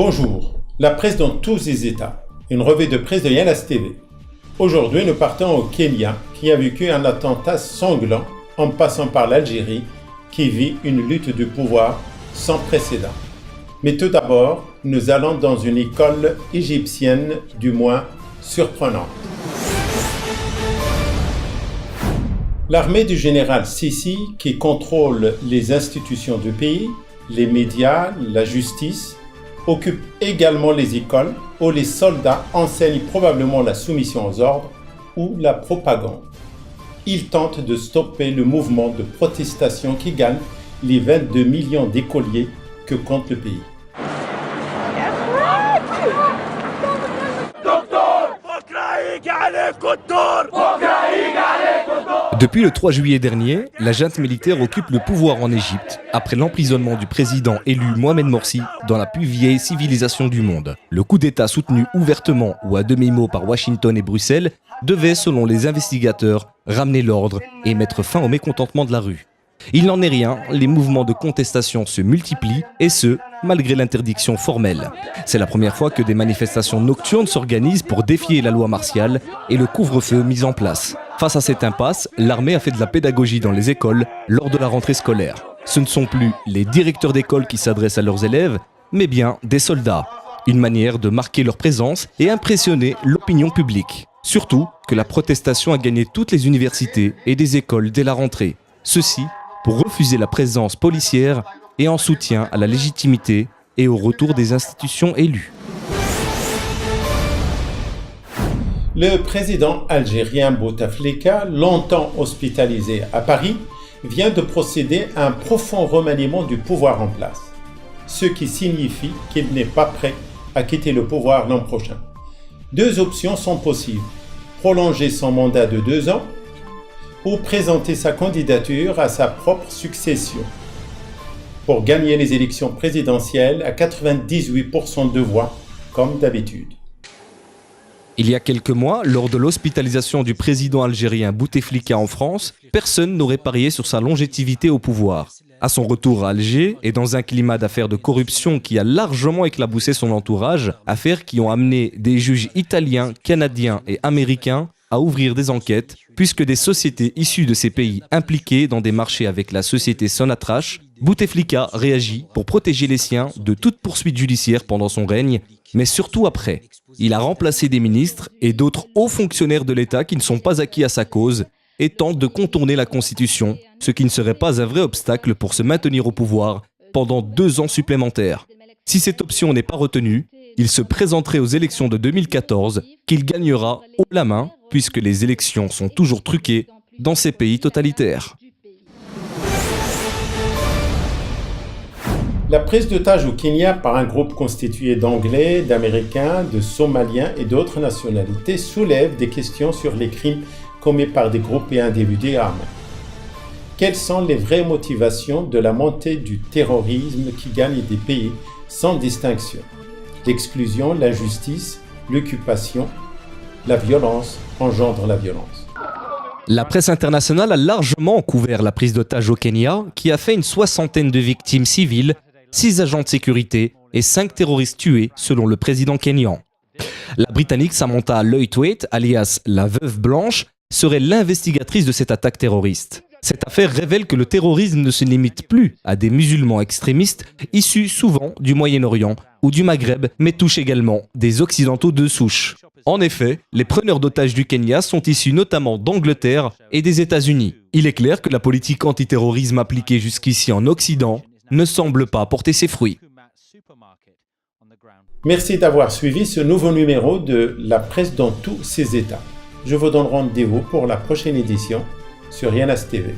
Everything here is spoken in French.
Bonjour, la presse dans tous les États, une revue de presse de Yanas TV. Aujourd'hui, nous partons au Kenya qui a vécu un attentat sanglant en passant par l'Algérie qui vit une lutte de pouvoir sans précédent. Mais tout d'abord, nous allons dans une école égyptienne du moins surprenante. L'armée du général Sisi, qui contrôle les institutions du pays, les médias, la justice, occupe également les écoles où les soldats enseignent probablement la soumission aux ordres ou la propagande. Ils tentent de stopper le mouvement de protestation qui gagne les 22 millions d'écoliers que compte le pays. Depuis le 3 juillet dernier, la junte militaire occupe le pouvoir en Égypte après l'emprisonnement du président élu Mohamed Morsi dans la plus vieille civilisation du monde. Le coup d'État soutenu ouvertement ou à demi-mot par Washington et Bruxelles devait, selon les investigateurs, ramener l'ordre et mettre fin au mécontentement de la rue. Il n'en est rien, les mouvements de contestation se multiplient et ce, malgré l'interdiction formelle. C'est la première fois que des manifestations nocturnes s'organisent pour défier la loi martiale et le couvre-feu mis en place. Face à cette impasse, l'armée a fait de la pédagogie dans les écoles lors de la rentrée scolaire. Ce ne sont plus les directeurs d'école qui s'adressent à leurs élèves, mais bien des soldats. Une manière de marquer leur présence et impressionner l'opinion publique. Surtout que la protestation a gagné toutes les universités et des écoles dès la rentrée. Ceci pour refuser la présence policière et en soutien à la légitimité et au retour des institutions élues. Le président algérien Bouteflika, longtemps hospitalisé à Paris, vient de procéder à un profond remaniement du pouvoir en place, ce qui signifie qu'il n'est pas prêt à quitter le pouvoir l'an prochain. Deux options sont possibles: prolonger son mandat de 2 ans ou présenter sa candidature à sa propre succession pour gagner les élections présidentielles à 98% de voix, comme d'habitude. Il y a quelques mois, lors de l'hospitalisation du président algérien Bouteflika en France, personne n'aurait parié sur sa longévité au pouvoir. À son retour à Alger, et dans un climat d'affaires de corruption qui a largement éclaboussé son entourage, affaires qui ont amené des juges italiens, canadiens et américains à ouvrir des enquêtes, puisque des sociétés issues de ces pays impliquées dans des marchés avec la société Sonatrach, Bouteflika réagit pour protéger les siens de toute poursuite judiciaire pendant son règne, mais surtout après. Il a remplacé des ministres et d'autres hauts fonctionnaires de l'État qui ne sont pas acquis à sa cause et tente de contourner la Constitution, ce qui ne serait pas un vrai obstacle pour se maintenir au pouvoir pendant 2 ans supplémentaires. Si cette option n'est pas retenue, il se présenterait aux élections de 2014 qu'il gagnera haut la main puisque les élections sont toujours truquées dans ces pays totalitaires. La prise d'otage au Kenya par un groupe constitué d'Anglais, d'Américains, de Somaliens et d'autres nationalités soulève des questions sur les crimes commis par des groupes et individus armés. Quelles sont les vraies motivations de la montée du terrorisme qui gagne des pays sans distinction? L'exclusion, l'injustice, l'occupation, la violence engendre la violence. La presse internationale a largement couvert la prise d'otage au Kenya, qui a fait une 60aine de victimes civiles, 6 agents de sécurité et 5 terroristes tués, selon le président kényan. La Britannique Samantha Lloyd-Waite, alias la Veuve Blanche, serait l'investigatrice de cette attaque terroriste. Cette affaire révèle que le terrorisme ne se limite plus à des musulmans extrémistes issus souvent du Moyen-Orient ou du Maghreb, mais touche également des Occidentaux de souche. En effet, les preneurs d'otages du Kenya sont issus notamment d'Angleterre et des États-Unis. Il est clair que la politique antiterrorisme appliquée jusqu'ici en Occident ne semble pas porter ses fruits. Merci d'avoir suivi ce nouveau numéro de La presse dans tous ses états. Je vous donne rendez-vous pour la prochaine édition sur Yanas TV.